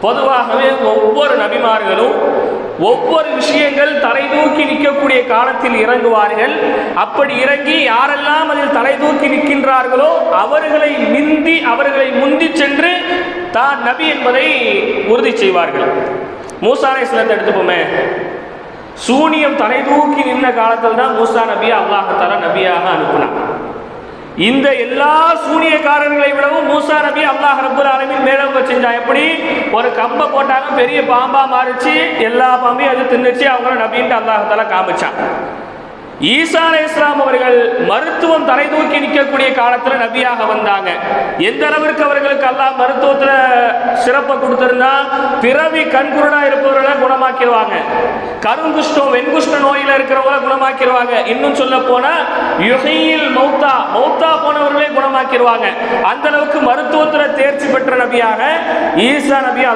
பொதுவாகவே ஒவ்வொரு நபிமார்களும் ஒவ்வொரு விஷயங்கள் தலை தூக்கி நிற்கக்கூடிய காலத்தில் இறங்குவார்கள். அப்படி இறங்கி யாரெல்லாம் அதில் தலை தூக்கி நிற்கின்றார்களோ அவர்களை முந்தி சென்று தான் நபி என்பதை உறுதி செய்வார்கள். மூசா அலைஹிஸ்ஸலாத்தை எடுத்துப்போமே, சூனியம் தலை தூக்கி நின்ற காலத்தில் தான் மூசா நபியை அல்லாஹ் தஆலா நபியாக அனுப்பினான். இந்த எல்லா சூனியக்காரர்களை விடவும் மூசா நபி அல்லாஹ் ரப்பல் ஆலமீன் மேலோங்க செஞ்சான். எப்படி? ஒரு கம்பை போட்டாங்க, பெரிய பாம்பா மாறிச்சு, எல்லா பாம்பையும் அது தின்னுச்சு, அவங்கள நபின்ட்டு அல்லாஹ் தஆலா காமிச்சான். ஈசா அலைஹிஸ்ஸலாம் அவர்கள் மருத்துவம் தலை தூக்கி நிற்கக்கூடிய காலத்தில் நபியாக வந்தாங்க. எந்த அளவிற்கு அவர்களுக்கு அல்லாஹ் மருத்துவத்தில் சிறப்பை கொடுத்திருந்தா, பிறவி கண்குருடா இருப்பவர்களை குணமாக்கிடுவாங்க, கருங்குஷ்டம் வெண்குஷ்ட நோயில் இருக்கிறவங்களை குணமாக்கிடுவாங்க, இன்னும் சொல்ல போனா யுஹையில் மௌத்தா போனவர்களே குணமாக்கிடுவாங்க. அந்த அளவுக்கு மருத்துவத்தில் தேர்ச்சி பெற்ற நபியாக ஈசா நபி